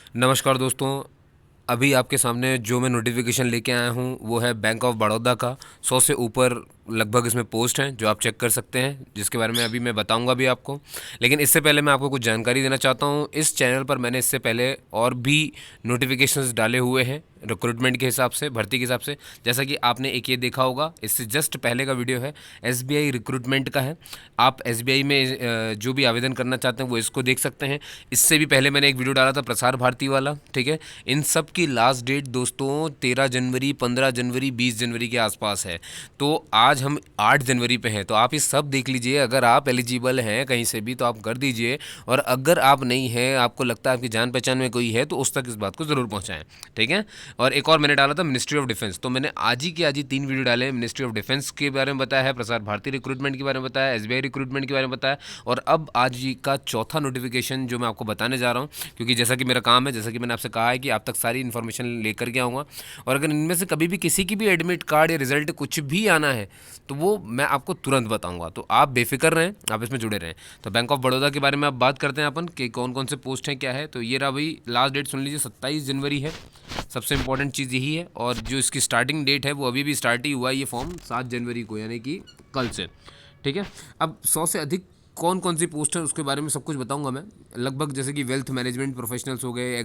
नमस्कार दोस्तों। अभी आपके सामने जो मैं नोटिफिकेशन लेके आया हूँ वो है बैंक ऑफ बड़ौदा का। 100 से ऊपर लगभग इसमें पोस्ट हैं जो आप चेक कर सकते हैं, जिसके बारे में अभी मैं बताऊंगा भी आपको। लेकिन इससे पहले मैं आपको कुछ जानकारी देना चाहता हूँ। इस चैनल पर मैंने इससे पहले और भी नोटिफिकेशंस डाले हुए हैं रिक्रूटमेंट के हिसाब से, भर्ती के हिसाब से। जैसा कि आपने एक ये देखा होगा, इससे जस्ट पहले का वीडियो है, एसबीआई रिक्रूटमेंट का है। आप एसबीआई में जो भी आवेदन करना चाहते हैं वो इसको देख सकते हैं। इससे भी पहले मैंने एक वीडियो डाला था प्रसार भारती वाला, ठीक है। इन सब की लास्ट डेट दोस्तों 13 जनवरी, 15 जनवरी, 20 जनवरी के आसपास है। तो आज हम 8 जनवरी पे हैं, तो आप ये सब देख लीजिए। अगर आप एलिजिबल हैं कहीं से भी तो आप कर दीजिए, और अगर आप नहीं हैं, आपको लगता है आपकी जान पहचान में कोई है, तो उस तक इस बात को ज़रूर पहुँचाएँ, ठीक है। और एक और मैंने डाला था मिनिस्ट्री ऑफ डिफेंस, तो मैंने आज ही 3 वीडियो डाले हैं। मिनिस्ट्री ऑफ डिफेंस के बारे में बताया है, प्रसार भारती रिक्रूटमेंट के बारे में बताया, एसबीआई रिक्रूटमेंट के बारे में बताया, और अब आज का चौथा नोटिफिकेशन जो मैं आपको बताने जा रहा हूँ, क्योंकि जैसा कि मेरा काम है, जैसा कि मैंने आपसे कहा है कि आप तक सारी इन्फॉर्मेशन लेकर के आऊँगा। और अगर इनमें से कभी भी किसी की भी एडमिट कार्ड या रिजल्ट कुछ भी आना है तो वो मैं आपको तुरंत बताऊंगा। तो आप बेफिक्र रहें, आप इसमें जुड़े रहें। तो बैंक ऑफ बड़ौदा के बारे में अब बात करते हैं अपन कि कौन कौन से पोस्ट हैं, क्या है। तो ये रहा भाई, लास्ट डेट सुन लीजिए 27 जनवरी है। सबसे इंपॉर्टेंट चीज़ यही है। और जो इसकी स्टार्टिंग डेट है वो अभी भी स्टार्ट ही हुआ है, ये फॉर्म 7 जनवरी को, यानी कि कल से, ठीक है। अब 100 से अधिक कौन कौन सी पोस्ट है उसके बारे में सब कुछ बताऊंगा मैं लगभग। जैसे कि वेल्थ मैनेजमेंट प्रोफेशनल्स हो गए,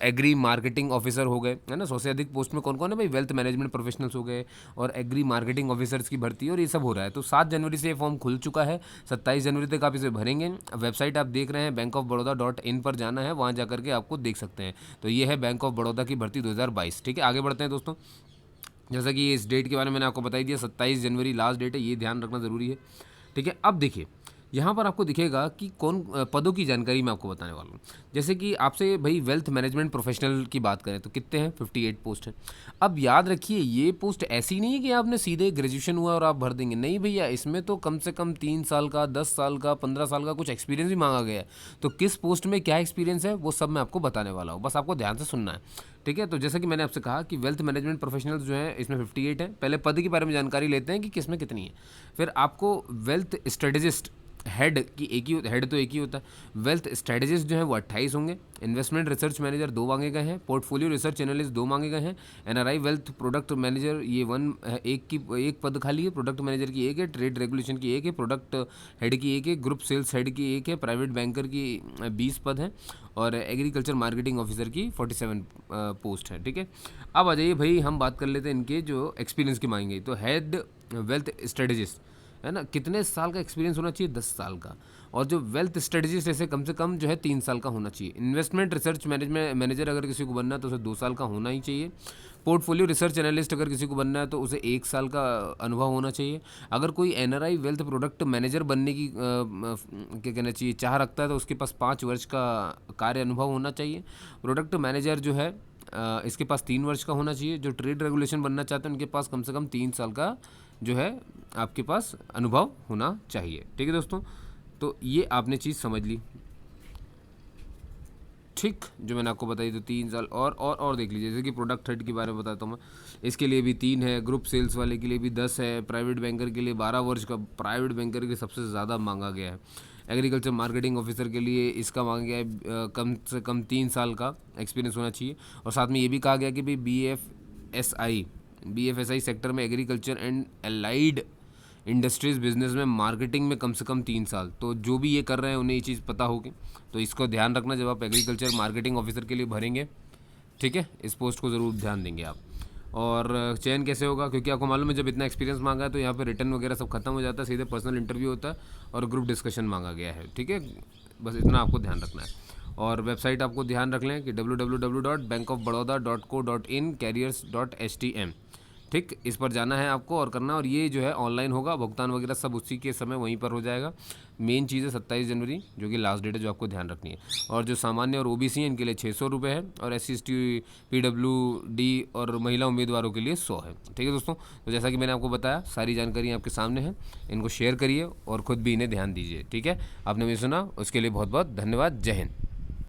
एग्री मार्केटिंग ऑफिसर हो गए, है ना। 100 से अधिक पोस्ट में कौन कौन है भाई, वेल्थ मैनेजमेंट प्रोफेशनल्स हो गए और एग्री मार्केटिंग ऑफिसर्स की भर्ती, और ये सब हो रहा है। तो 7 जनवरी से ये फॉर्म खुल चुका है, 27 जनवरी तक आप इसे भरेंगे। वेबसाइट आप देख रहे हैं bank-of-baroda.in पर जाना है, वहाँ जाकर के आपको देख सकते हैं। तो ये है बैंक ऑफ बड़ौदा की भर्ती 2022, ठीक है। आगे बढ़ते हैं दोस्तों। जैसा कि इस डेट के बारे में मैंने आपको बता ही दिया, 27 जनवरी लास्ट डेट है, ये ध्यान रखना ज़रूरी है, ठीक है। अब देखिए, यहाँ पर आपको दिखेगा कि कौन पदों की जानकारी मैं आपको बताने वाला हूँ। जैसे कि आपसे भाई वेल्थ मैनेजमेंट प्रोफेशनल की बात करें तो कितने हैं, 58 पोस्ट हैं। अब याद रखिए, ये पोस्ट ऐसी नहीं है कि आपने सीधे ग्रेजुएशन हुआ और आप भर देंगे, नहीं भैया। इसमें तो कम से कम 3 साल का, 10 साल का, 15 साल का कुछ एक्सपीरियंस भी मांगा गया है। तो किस पोस्ट में क्या एक्सपीरियंस है वो सब मैं आपको बताने वाला हूँ, बस आपको ध्यान से सुनना है, ठीक है। तो जैसा कि मैंने आपसे कहा कि वेल्थ मैनेजमेंट प्रोफेशनल्स जो हैं इसमें 58 है। पहले पद के बारे में जानकारी लेते हैं कि किसमें कितनी है। फिर आपको वेल्थ स्ट्रेटेजिस्ट, हेड की एक ही, हेड तो एक ही होता है। वेल्थ स्ट्रेटेजिस्ट जो है वो 28 होंगे। इन्वेस्टमेंट रिसर्च मैनेजर 2 मांगे गए हैं। पोर्टफोलियो रिसर्च एनालिस्ट 2 मांगे गए हैं। एनआरआई वेल्थ प्रोडक्ट मैनेजर ये 1 है, एक पद खाली है। प्रोडक्ट मैनेजर की 1 है। ट्रेड रेगुलेशन की 1 है। प्रोडक्ट हेड की 1 है। ग्रुप सेल्स हेड की 1 है। प्राइवेट बैंकर की 20 पद हैं। और एग्रीकल्चर मार्केटिंग ऑफिसर की 47 पोस्ट है, ठीक है। अब आ जाइए भाई, हम बात कर लेते हैं इनके जो एक्सपीरियंस की मांगी गई। तो हेड वेल्थ स्ट्रेटेजिस्ट, है ना, कितने साल का एक्सपीरियंस होना चाहिए, 10 साल का। और जो वेल्थ स्ट्रेटजिस्ट ऐसे कम से कम जो है 3 साल का होना चाहिए। इन्वेस्टमेंट रिसर्च मैनेजमेंट मैनेजर अगर किसी को बनना है तो उसे 2 साल का होना ही चाहिए। पोर्टफोलियो रिसर्च एनालिस्ट अगर किसी को बनना है तो उसे 1 साल का अनुभव होना चाहिए। अगर कोई एनआरआई वेल्थ प्रोडक्ट मैनेजर बनने की क्या कहना चाहिए चाह रखता है तो उसके पास 5 वर्ष का कार्य अनुभव होना चाहिए। प्रोडक्ट मैनेजर जो है इसके पास 3 वर्ष का होना चाहिए। जो ट्रेड रेगुलेशन बनना चाहते हैं उनके पास कम से कम 3 साल का जो है आपके पास अनुभव होना चाहिए, ठीक है दोस्तों। तो ये आपने चीज़ समझ ली, ठीक, जो मैंने आपको बताई। तो 3 साल और देख लीजिए। जैसे कि प्रोडक्ट हेड के बारे में बताता हूँ मैं, इसके लिए भी 3 है। ग्रुप सेल्स वाले के लिए भी 10 है। प्राइवेट बैंकर के लिए 12 वर्ष का, प्राइवेट बैंकर के लिए सबसे ज़्यादा मांगा गया है। एग्रीकल्चर मार्केटिंग ऑफिसर के लिए इसका मांगा गया है कम से कम 3 साल का एक्सपीरियंस होना चाहिए। और साथ में ये भी कहा गया कि भाई BFSI सेक्टर में agriculture and allied industries business में मार्केटिंग में कम से कम 3 साल। तो जो भी ये कर रहे हैं उन्हें ये चीज़ पता होगी, तो इसको ध्यान रखना जब आप एग्रीकल्चर मार्केटिंग ऑफिसर के लिए भरेंगे, ठीक है। इस पोस्ट को ज़रूर ध्यान देंगे आप। और चयन कैसे होगा, क्योंकि आपको मालूम है जब इतना एक्सपीरियंस मांगा है तो यहाँ पे रिटर्न वगैरह सब खत्म हो जाता है, सीधे पर्सनल इंटरव्यू होता है और ग्रुप डिस्कशन मांगा गया है, ठीक है। बस इतना आपको ध्यान रखना है। और वेबसाइट आपको ध्यान रख लें कि www.bankofbaroda.co.in careers.htm, ठीक, इस पर जाना है आपको और करना। और ये जो है ऑनलाइन होगा, भुगतान वगैरह सब उसी के समय वहीं पर हो जाएगा। मेन चीज़ है 27 जनवरी जो कि लास्ट डेट है, जो आपको ध्यान रखनी है। और जो सामान्य और ओबीसी हैं इनके लिए 600 रुपये है, और SC ST PWD और महिला उम्मीदवारों के लिए 100 है, ठीक है दोस्तों। तो जैसा कि मैंने आपको बताया, सारी जानकारी आपके सामने है, इनको शेयर करिए और ख़ुद भी इन्हें ध्यान दीजिए, ठीक है। आपने मुझे सुना उसके लिए बहुत बहुत धन्यवाद। जय हिंद।